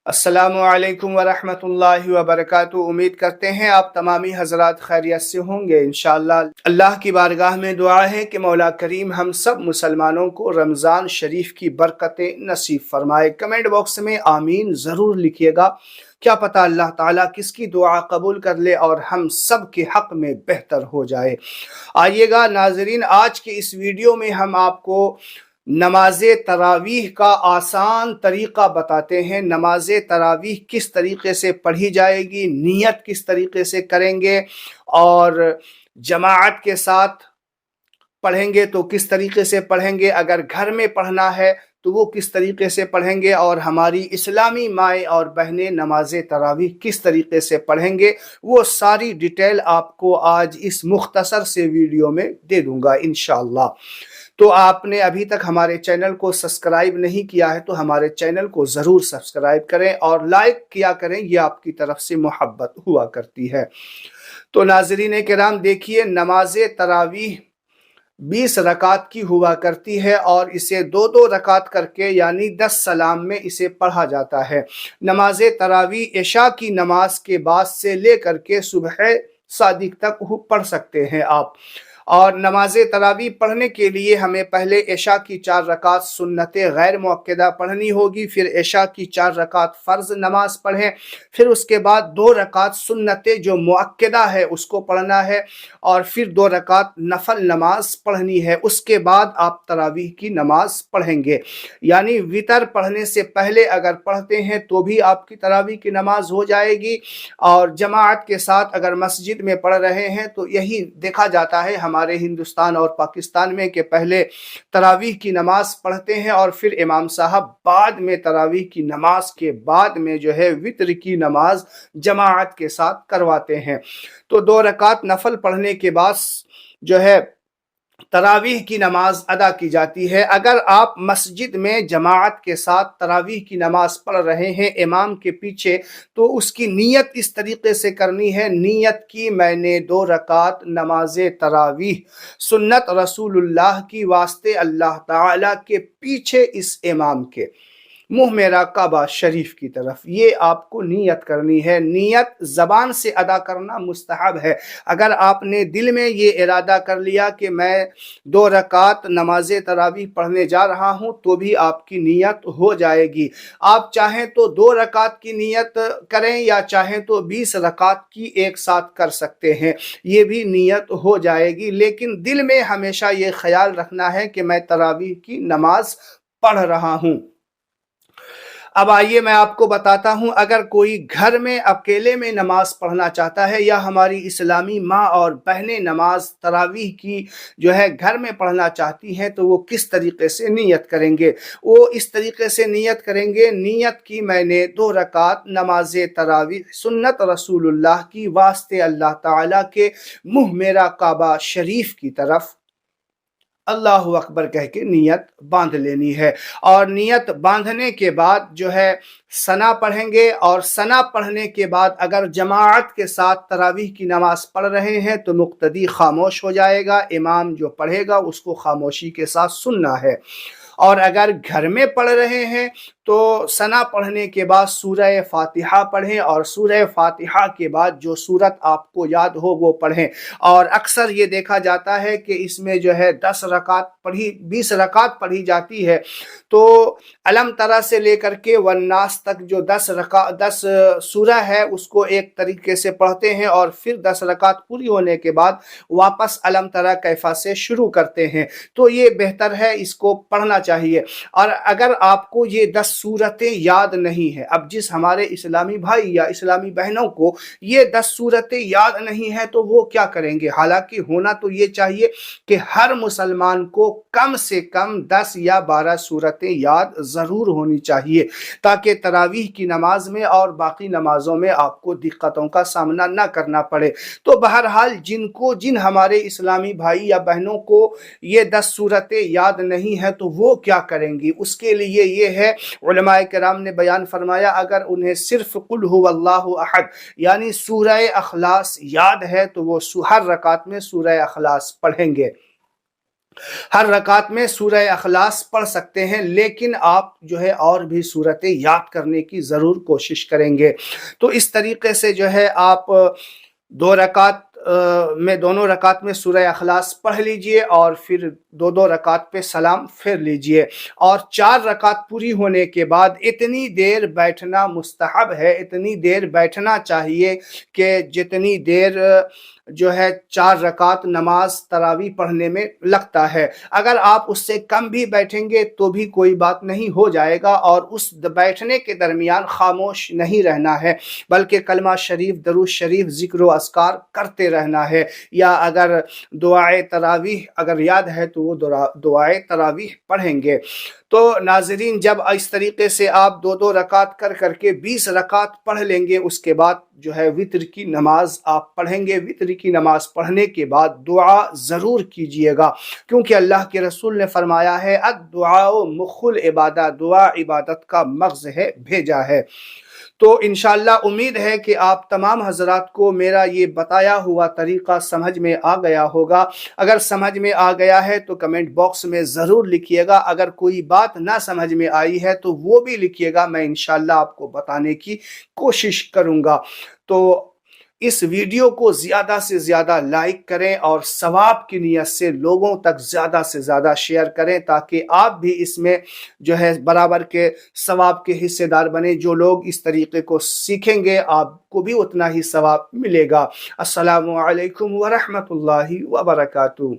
السلام علیکم ورحمۃ اللہ وبرکاتہ۔ امید کرتے ہیں آپ تمامی حضرات خیریت سے ہوں گے انشاءاللہ۔ اللہ کی بارگاہ میں دعا ہے کہ مولا کریم ہم سب مسلمانوں کو رمضان شریف کی برکتیں نصیب فرمائے۔ کمنٹ باکس میں آمین ضرور لکھیے گا، کیا پتہ اللہ تعالیٰ کس کی دعا قبول کر لے اور ہم سب کے حق میں بہتر ہو جائے۔ آئیے گا ناظرین، آج کے اس ویڈیو میں ہم آپ کو نماز تراویح کا آسان طریقہ بتاتے ہیں۔ نماز تراویح کس طریقے سے پڑھی جائے گی، نیت کس طریقے سے کریں گے، اور جماعت کے ساتھ پڑھیں گے تو کس طریقے سے پڑھیں گے، اگر گھر میں پڑھنا ہے تو وہ کس طریقے سے پڑھیں گے، اور ہماری اسلامی مائیں اور بہنیں نماز تراویح کس طریقے سے پڑھیں گے، وہ ساری ڈیٹیل آپ کو آج اس مختصر سے ویڈیو میں دے دوں گا انشاءاللہ۔ تو آپ نے ابھی تک ہمارے چینل کو سبسکرائب نہیں کیا ہے تو ہمارے چینل کو ضرور سبسکرائب کریں اور لائک کیا کریں، یہ آپ کی طرف سے محبت ہوا کرتی ہے۔ تو ناظرین کرام دیکھیے، نماز تراویح 20 رکعت کی ہوا کرتی ہے اور اسے 2 رکعت کر کے یعنی 10 سلام میں اسے پڑھا جاتا ہے۔ نماز تراویح عشاء کی نماز کے بعد سے لے کر کے صبح صادق تک پڑھ سکتے ہیں آپ۔ اور نماز تراویح پڑھنے کے لیے ہمیں پہلے عشاء کی 4 رکعت سنت غیر مؤکدہ پڑھنی ہوگی، پھر عشاء کی 4 رکعت فرض نماز پڑھیں، پھر اس کے بعد 2 رکعت سنت جو مؤکدہ ہے اس کو پڑھنا ہے، اور پھر 2 رکعت نفل نماز پڑھنی ہے۔ اس کے بعد آپ تراویح کی نماز پڑھیں گے، یعنی وتر پڑھنے سے پہلے اگر پڑھتے ہیں تو بھی آپ کی تراویح کی نماز ہو جائے گی، اور جماعت کے ساتھ اگر مسجد میں پڑھ رہے ہیں تو یہی دیکھا جاتا ہے ہمارے ہندوستان اور پاکستان میں کہ پہلے تراویح کی نماز پڑھتے ہیں اور پھر امام صاحب بعد میں تراویح کی نماز کے بعد میں جو ہے وتر کی نماز جماعت کے ساتھ کرواتے ہیں۔ تو 2 رکعت نفل پڑھنے کے بعد جو ہے تراویح کی نماز ادا کی جاتی ہے۔ اگر آپ مسجد میں جماعت کے ساتھ تراویح کی نماز پڑھ رہے ہیں امام کے پیچھے، تو اس کی نیت اس طریقے سے کرنی ہے، نیت کی میں نے 2 رکعت نماز تراویح سنت رسول اللہ کی واسطے اللہ تعالیٰ کے پیچھے اس امام کے منہ میرا کعبہ شریف کی طرف، یہ آپ کو نیت کرنی ہے۔ نیت زبان سے ادا کرنا مستحب ہے۔ اگر آپ نے دل میں یہ ارادہ کر لیا کہ میں 2 رکعت نماز تراویح پڑھنے جا رہا ہوں تو بھی آپ کی نیت ہو جائے گی۔ آپ چاہیں تو 2 رکعت کی نیت کریں یا چاہیں تو 20 رکعت کی ایک ساتھ کر سکتے ہیں، یہ بھی نیت ہو جائے گی، لیکن دل میں ہمیشہ یہ خیال رکھنا ہے کہ میں تراویح کی نماز پڑھ رہا ہوں۔ اب آئیے میں آپ کو بتاتا ہوں، اگر کوئی گھر میں اکیلے میں نماز پڑھنا چاہتا ہے یا ہماری اسلامی ماں اور بہنیں نماز تراویح کی جو ہے گھر میں پڑھنا چاہتی ہیں تو وہ کس طریقے سے نیت کریں گے؟ وہ اس طریقے سے نیت کریں گے، نیت کی میں نے 2 رکعت نماز تراویح سنت رسول اللہ کی واسطے اللہ تعالیٰ کے منہ میرا کعبہ شریف کی طرف اللہ اکبر کہہ کے نیت باندھ لینی ہے، اور نیت باندھنے کے بعد جو ہے ثنا پڑھیں گے، اور ثنا پڑھنے کے بعد اگر جماعت کے ساتھ تراویح کی نماز پڑھ رہے ہیں تو مقتدی خاموش ہو جائے گا، امام جو پڑھے گا اس کو خاموشی کے ساتھ سننا ہے۔ اور اگر گھر میں پڑھ رہے ہیں تو ثنا پڑھنے کے بعد سورہ فاتحہ پڑھیں، اور سورہ فاتحہ کے بعد جو سورت آپ کو یاد ہو وہ پڑھیں۔ اور اکثر یہ دیکھا جاتا ہے کہ اس میں جو ہے 20 رکعت پڑھی جاتی ہے، تو علم ترا سے لے کر کے والناس تک جو 10 سورہ ہے اس کو ایک طریقے سے پڑھتے ہیں، اور پھر 10 رکعت پوری ہونے کے بعد واپس علم ترا کیفا سے شروع کرتے ہیں۔ تو یہ بہتر ہے، اس کو پڑھنا چاہیے۔ اور اگر آپ کو یہ 10 سورتیں یاد نہیں ہیں، اب جس ہمارے اسلامی بھائی یا اسلامی بہنوں کو یہ 10 سورتیں یاد نہیں ہیں تو وہ کیا کریں گے؟ حالانکہ ہونا تو یہ چاہیے کہ ہر مسلمان کو کم سے کم 10 یا 12 سورتیں یاد ضرور ہونی چاہیے، تاکہ تراویح کی نماز میں اور باقی نمازوں میں آپ کو دقتوں کا سامنا نہ کرنا پڑے۔ تو بہرحال جن ہمارے اسلامی بھائی یا بہنوں کو یہ 10 سورتیں یاد نہیں ہیں تو وہ کیا کریں گی؟ اس کے لیے یہ ہے، علماء کرام نے بیان فرمایا، اگر انہیں صرف قل هو اللہ احد یعنی سورہ اخلاص یاد ہے تو وہ ہر رکعت میں سورہ اخلاص پڑھیں گے۔ ہر رکعت میں سورہ اخلاص پڑھ سکتے ہیں، لیکن آپ جو ہے اور بھی صورتیں یاد کرنے کی ضرور کوشش کریں گے۔ تو اس طریقے سے جو ہے آپ دونوں رکعت میں سورہ اخلاص پڑھ لیجئے اور پھر دو رکعت پہ سلام پھیر لیجئے، اور 4 رکعت پوری ہونے کے بعد اتنی دیر بیٹھنا مستحب ہے، اتنی دیر بیٹھنا چاہیے کہ جتنی دیر جو ہے 4 رکعت نماز تراویح پڑھنے میں لگتا ہے۔ اگر آپ اس سے کم بھی بیٹھیں گے تو بھی کوئی بات نہیں، ہو جائے گا، اور اس بیٹھنے کے درمیان خاموش نہیں رہنا ہے، بلکہ کلمہ شریف، درود شریف، ذکر و اذکار کرتے رہنا ہے، یا اگر دعائے تراویح اگر یاد ہے تو وہ دعائے تراویح پڑھیں گے۔ تو ناظرین، جب اس طریقے سے آپ 2 رکعت کر کے 20 رکعت پڑھ لیں گے، اس کے بعد جو ہے وتر کی نماز آپ پڑھیں گے۔ وتر کی نماز پڑھنے کے بعد دعا ضرور کیجئے گا، کیونکہ اللہ کے رسول نے فرمایا ہے الدعاء مخ العبادہ، دعا عبادت کا مغز ہے، بھیجا ہے۔ تو انشاءاللہ امید ہے کہ آپ تمام حضرات کو میرا یہ بتایا ہوا طریقہ سمجھ میں آ گیا ہوگا۔ اگر سمجھ میں آ گیا ہے تو کمنٹ باکس میں ضرور لکھیے گا، اگر کوئی بات نہ سمجھ میں آئی ہے تو وہ بھی لکھیے گا، میں انشاءاللہ آپ کو بتانے کی کوشش کروں گا۔ تو اس ویڈیو کو زیادہ سے زیادہ لائک کریں اور ثواب کی نیت سے لوگوں تک زیادہ سے زیادہ شیئر کریں، تاکہ آپ بھی اس میں جو ہے برابر کے ثواب کے حصے دار بنیں۔ جو لوگ اس طریقے کو سیکھیں گے آپ کو بھی اتنا ہی ثواب ملے گا۔ السلام علیکم ورحمۃ اللہ وبرکاتہ۔